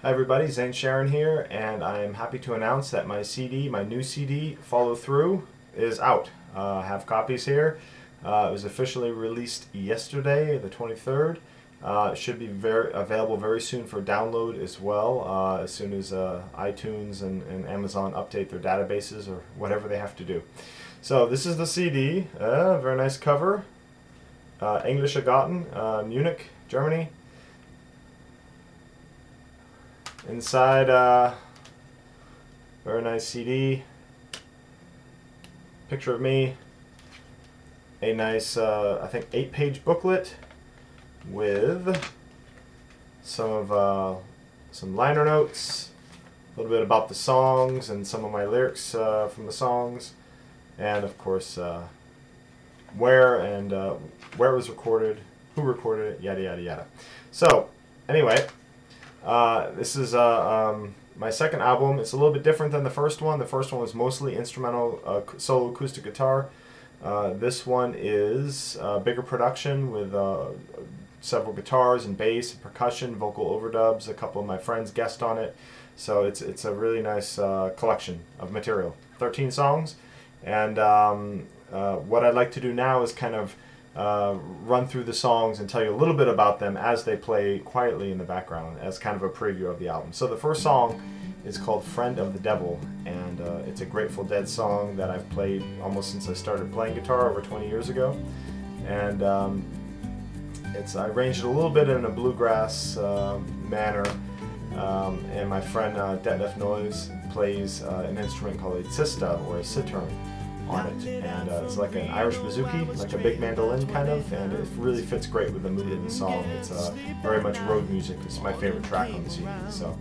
Hi everybody, Zane Charron here, and I am happy to announce that my new CD, Follow Through, is out. I have copies here. It was officially released yesterday, the 23rd. It should be available very soon for download as well, as soon as iTunes and Amazon update their databases or whatever they have to do. So this is the CD, very nice cover, English Ergotten, Munich, Germany. Inside, very nice CD, picture of me, a nice, I think 8-page booklet with some liner notes, a little bit about the songs and some of my lyrics from the songs, and of course where it was recorded, who recorded it, yada yada yada. So anyway. This is my second album. It's a little bit different than the first one. The first one was mostly instrumental solo acoustic guitar. This one is bigger production with several guitars and bass, and percussion, vocal overdubs. A couple of my friends guest on it. So it's a really nice collection of material. 13 songs. And what I'd like to do now is kind of run through the songs and tell you a little bit about them as they play quietly in the background as kind of a preview of the album. So the first song is called Friend of the Devil, and it's a Grateful Dead song that I've played almost since I started playing guitar over 20 years ago. And I arranged it a little bit in a bluegrass manner, and my friend Detlef Noyes plays an instrument called a tsista, or a citern, on it, and it's like an Irish bouzouki, like a big mandolin kind of, and it really fits great with the mood of the song. It's very much road music. It's my favorite track on the CD. So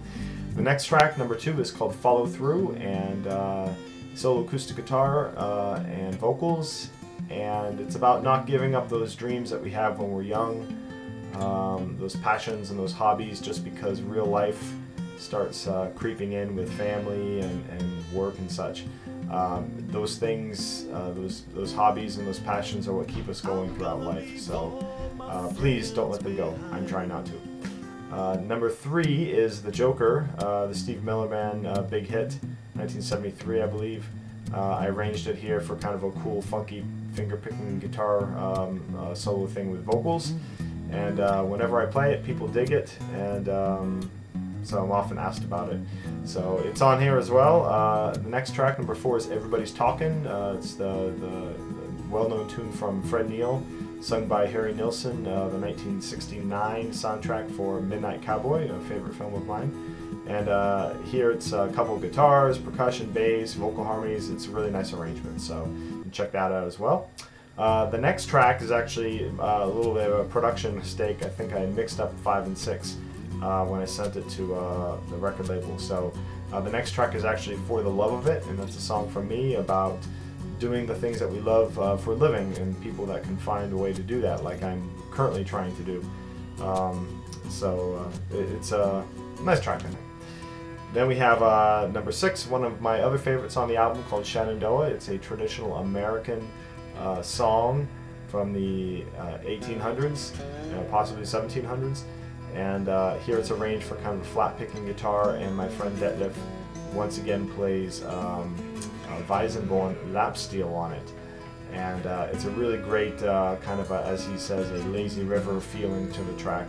the next track, number 2, is called Follow Through, and solo acoustic guitar and vocals, and it's about not giving up those dreams that we have when we're young, those passions and those hobbies, just because real life starts creeping in with family and work and such. Those things, those hobbies and those passions are what keep us going throughout life. So please don't let them go. I'm trying not to. Number 3 is The Joker, the Steve Miller Band big hit, 1973 I believe. I arranged it here for kind of a cool, funky, finger-picking guitar solo thing with vocals. And whenever I play it, people dig it, and so I'm often asked about it. So it's on here as well. The next track, number 4, is Everybody's Talkin'. It's the well-known tune from Fred Neil, sung by Harry Nilsson, the 1969 soundtrack for Midnight Cowboy, a favorite film of mine. And here it's a couple of guitars, percussion, bass, vocal harmonies. It's a really nice arrangement, so you can check that out as well. The next track is actually a little bit of a production mistake. I think I mixed up 5 and 6. When I sent it to the record label. So the next track is actually For the Love of It, and that's a song from me about doing the things that we love for a living, and people that can find a way to do that, like I'm currently trying to do. It's a nice track, I think. Then we have number 6, one of my other favorites on the album, called Shenandoah. It's a traditional American song from the 1800s, possibly 1700s. And here it's arranged for kind of a flat-picking guitar, and my friend Detlef once again plays Weissenborn lap steel on it. And it's a really great kind of, as he says, a lazy river feeling to the track.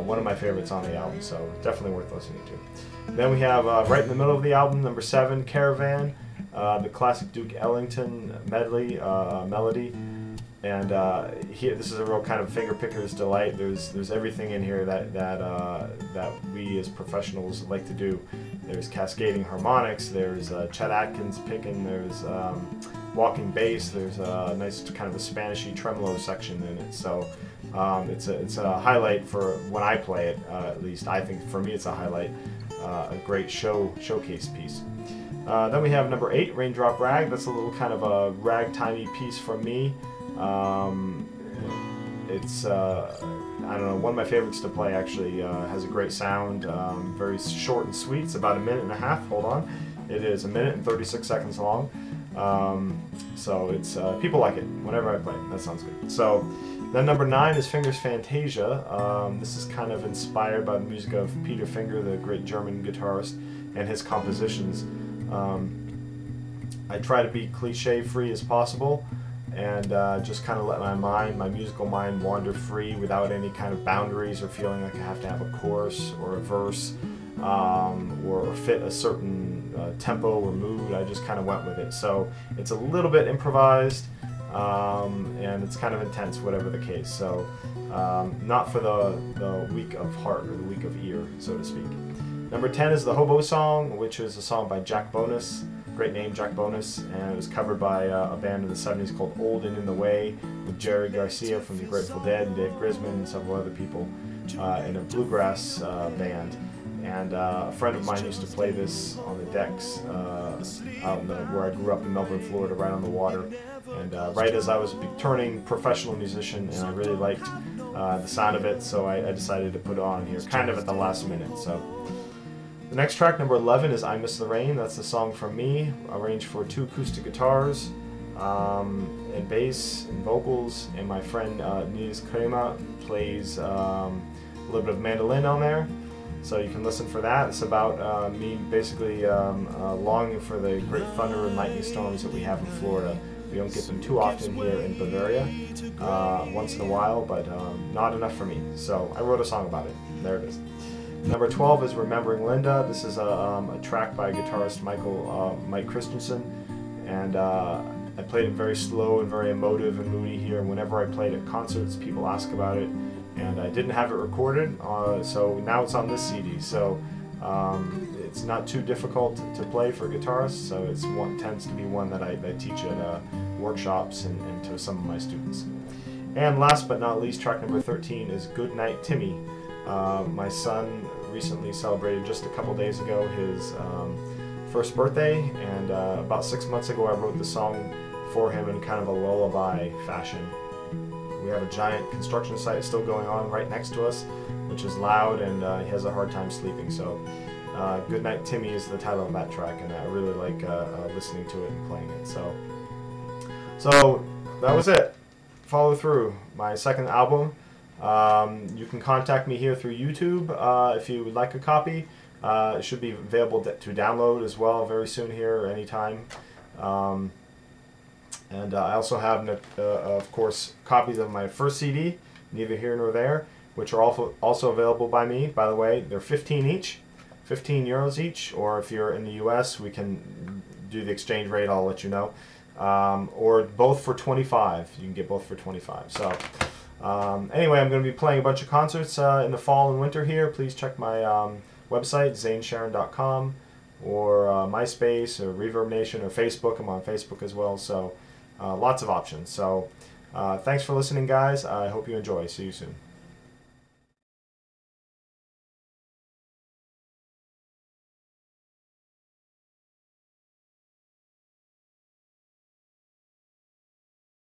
One of my favorites on the album, so definitely worth listening to. Then we have, right in the middle of the album, number 7, Caravan, the classic Duke Ellington medley, melody. And here, this is a real kind of finger picker's delight. There's everything in here that we as professionals like to do. There's cascading harmonics. There's Chet Atkins picking. There's walking bass. There's a nice kind of a Spanishy tremolo section in it. So it's a highlight for when I play it. At least I think for me it's a highlight. A great showcase piece. Then we have number 8, Raindrop Rag. That's a little kind of a ragtimey piece from me. It's I don't know, one of my favorites to play. Actually has a great sound, very short and sweet. It's about 1.5 minutes. Hold on, it is 1 minute and 36 seconds long. So it's people like it whenever I play. That sounds good. So Then number 9 is Finger's Fantasia. This is kind of inspired by the music of Peter Finger, the great German guitarist, and his compositions. I try to be cliche-free as possible, and just kind of let my musical mind wander free without any kind of boundaries or feeling like I have to have a chorus or a verse or fit a certain tempo or mood. I just kind of went with it. So it's a little bit improvised, and it's kind of intense, whatever the case. So not for the weak of heart or the weak of ear, so to speak. Number 10 is the Hobo Song, which is a song by Jack Bonus. Great name, Jack Bonus, and it was covered by a band in the 70s called Old and in the Way with Jerry Garcia from the Grateful Dead and Dave Grisman and several other people in a bluegrass band. And a friend of mine used to play this on the decks out in where I grew up in Melbourne, Florida, right on the water. And right as I was turning professional musician, and I really liked the sound of it, so I decided to put it on here, kind of at the last minute. So the next track, number 11, is Miss Lorraine. That's the song from me, arranged for 2 acoustic guitars, and bass and vocals, and my friend Nils Krema plays a little bit of mandolin on there. So you can listen for that. It's about me basically longing for the great thunder and lightning storms that we have in Florida. We don't get them too often here in Bavaria, once in a while, but not enough for me. So I wrote a song about it. There it is. Number 12 is Remembering Linda. This is a track by guitarist Mike Christensen, and I played it very slow and very emotive and moody here. Whenever I played at concerts, people ask about it, and I didn't have it recorded, so now it's on this CD. So it's not too difficult to play for guitarists, so it tends to be one that I teach at workshops and to some of my students. And last but not least, track number 13 is Good Night Timmy. My son recently celebrated just a couple days ago his first birthday, and about 6 months ago I wrote the song for him in kind of a lullaby fashion. We have a giant construction site still going on right next to us, which is loud, and he has a hard time sleeping. So Good Night Timmy is the title of that track, and I really like listening to it and playing it. So that was it. Follow through. My second album. You can contact me here through YouTube if you would like a copy. It should be available to download as well very soon here, anytime. And I also have, of course, copies of my first CD, Neither Here Nor There, which are also available by me. By the way, they're 15 each, 15 euros each, or if you're in the US, we can do the exchange rate, I'll let you know. Or both for 25. You can get both for 25. So anyway, I'm going to be playing a bunch of concerts in the fall and winter here. Please check my website, zanecharron.com, or MySpace, or Reverb Nation, or Facebook. I'm on Facebook as well, so lots of options. So thanks for listening, guys. I hope you enjoy. See you soon.